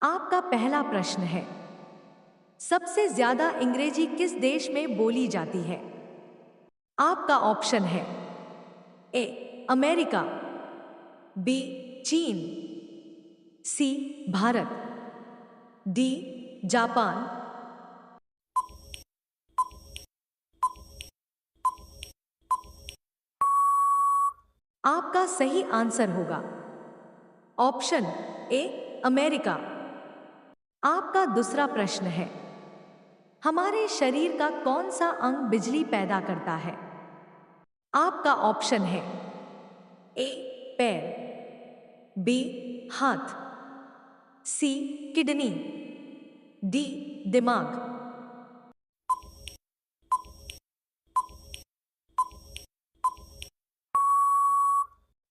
आपका पहला प्रश्न है, सबसे ज्यादा अंग्रेजी किस देश में बोली जाती है? आपका ऑप्शन है ए अमेरिका, बी चीन, सी भारत, डी जापान। आपका सही आंसर होगा ऑप्शन ए अमेरिका। आपका दूसरा प्रश्न है, हमारे शरीर का कौन सा अंग बिजली पैदा करता है? आपका ऑप्शन है ए पैर, बी हाथ, सी किडनी, डी दिमाग।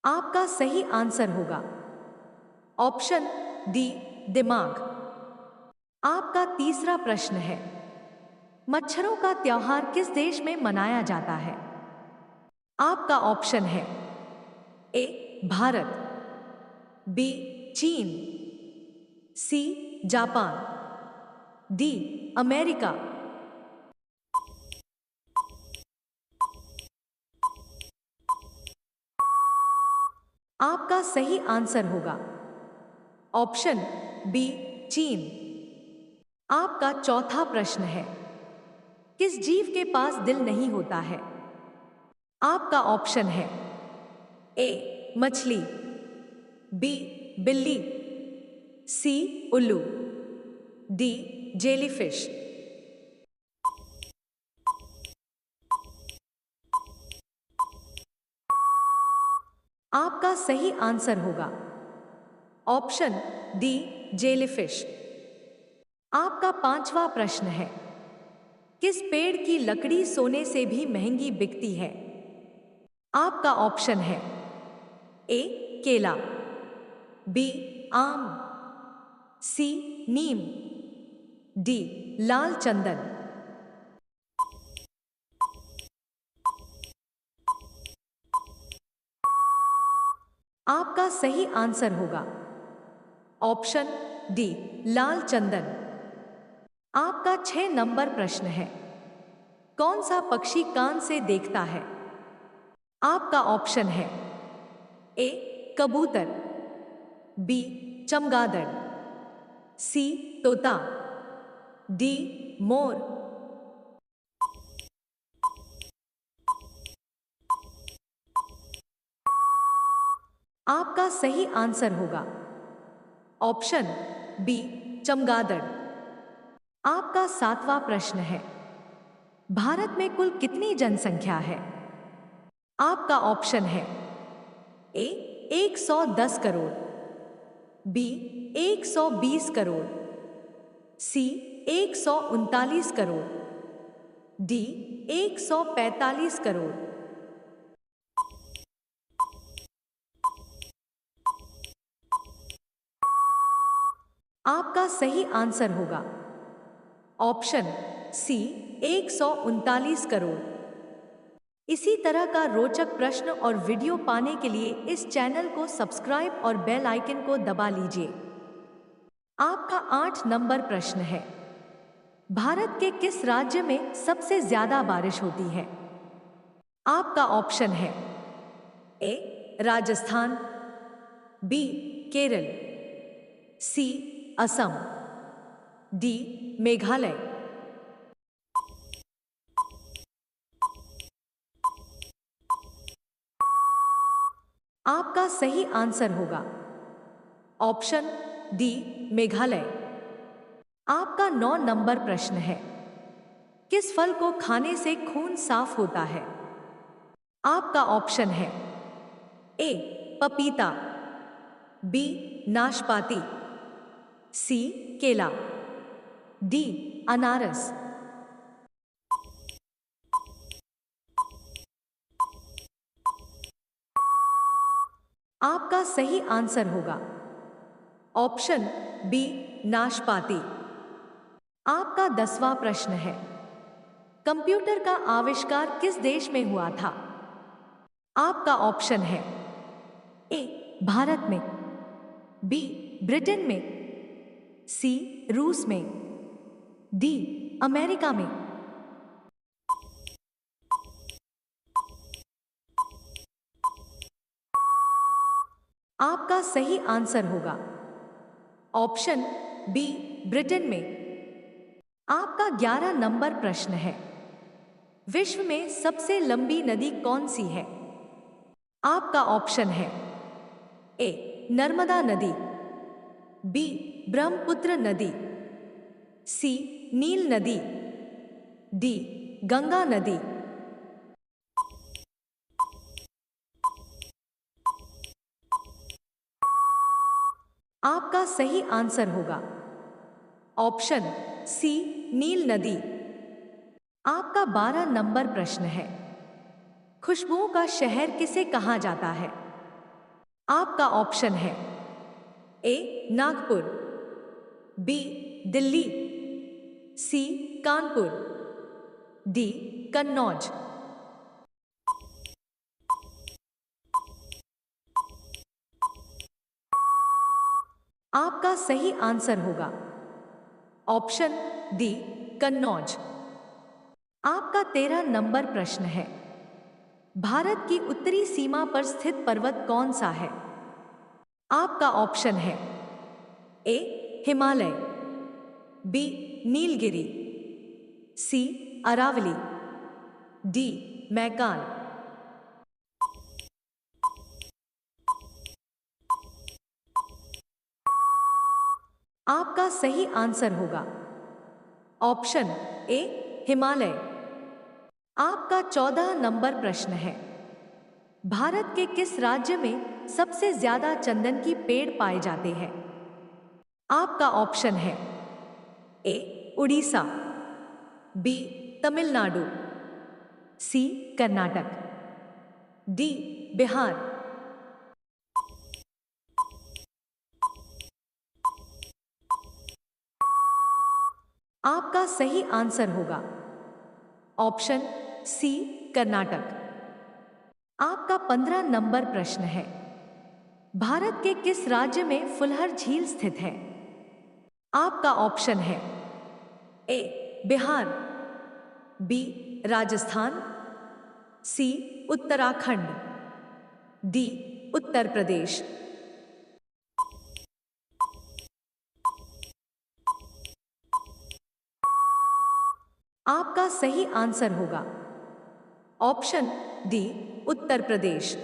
आपका सही आंसर होगा ऑप्शन डी दिमाग। आपका तीसरा प्रश्न है, मच्छरों का त्योहार किस देश में मनाया जाता है? आपका ऑप्शन है ए भारत, बी चीन, सी जापान, डी अमेरिका। आपका सही आंसर होगा ऑप्शन बी चीन। आपका चौथा प्रश्न है, किस जीव के पास दिल नहीं होता है? आपका ऑप्शन है ए मछली, बी बिल्ली, सी उल्लू, डी जेलीफिश। आपका सही आंसर होगा ऑप्शन डी जेलीफिश। आपका पांचवा प्रश्न है, किस पेड़ की लकड़ी सोने से भी महंगी बिकती है? आपका ऑप्शन है ए केला, बी आम, सी नीम, डी लाल चंदन। आपका सही आंसर होगा ऑप्शन डी लाल चंदन। आपका 6 नंबर प्रश्न है, कौन सा पक्षी कान से देखता है? आपका ऑप्शन है ए कबूतर, बी चमगादड़, सी तोता, डी मोर। आपका सही आंसर होगा ऑप्शन बी चमगादड़। आपका 7वां प्रश्न है, भारत में कुल कितनी जनसंख्या है? आपका ऑप्शन है ए 110 करोड़, बी 120 करोड़, सी 139 करोड़, डी 145 करोड़। आपका सही आंसर होगा ऑप्शन सी 139 करोड़। इसी तरह का रोचक प्रश्न और वीडियो पाने के लिए इस चैनल को सब्सक्राइब और बेल आइकन को दबा लीजिए। आपका 8 नंबर प्रश्न है, भारत के किस राज्य में सबसे ज्यादा बारिश होती है? आपका ऑप्शन है ए राजस्थान, बी केरल, सी असम, डी मेघालय। आपका सही आंसर होगा ऑप्शन डी मेघालय। आपका 9 नंबर प्रश्न है, किस फल को खाने से खून साफ होता है? आपका ऑप्शन है ए पपीता, बी नाशपाती, सी केला, डी अनारस। आपका सही आंसर होगा ऑप्शन बी नाशपाती। आपका 10वां प्रश्न है, कंप्यूटर का आविष्कार किस देश में हुआ था? आपका ऑप्शन है ए भारत में, बी ब्रिटेन में, सी रूस में, डी अमेरिका में। आपका सही आंसर होगा ऑप्शन बी ब्रिटेन में। आपका 11 नंबर प्रश्न है, विश्व में सबसे लंबी नदी कौन सी है? आपका ऑप्शन है ए नर्मदा नदी, बी ब्रह्मपुत्र नदी, सी नील नदी, डी गंगा नदी। आपका सही आंसर होगा ऑप्शन सी नील नदी। आपका 12 नंबर प्रश्न है, खुशबुओं का शहर किसे कहा जाता है? आपका ऑप्शन है ए नागपुर, बी दिल्ली, सी कानपुर, डी कन्नौज। आपका सही आंसर होगा ऑप्शन डी कन्नौज। आपका 13 नंबर प्रश्न है, भारत की उत्तरी सीमा पर स्थित पर्वत कौन सा है? आपका ऑप्शन है ए हिमालय, बी नीलगिरी, सी अरावली, डी मैकान। आपका सही आंसर होगा ऑप्शन ए हिमालय। आपका 14 नंबर प्रश्न है, भारत के किस राज्य में सबसे ज्यादा चंदन की पेड़ पाए जाते हैं? आपका ऑप्शन है ए उड़ीसा, बी तमिलनाडु, सी कर्नाटक, डी बिहार। आपका सही आंसर होगा ऑप्शन सी कर्नाटक। आपका 15 नंबर प्रश्न है, भारत के किस राज्य में फुलहर झील स्थित है? आपका ऑप्शन है ए बिहार, बी राजस्थान, सी उत्तराखंड, डी उत्तर प्रदेश। आपका सही आंसर होगा ऑप्शन डी उत्तर प्रदेश।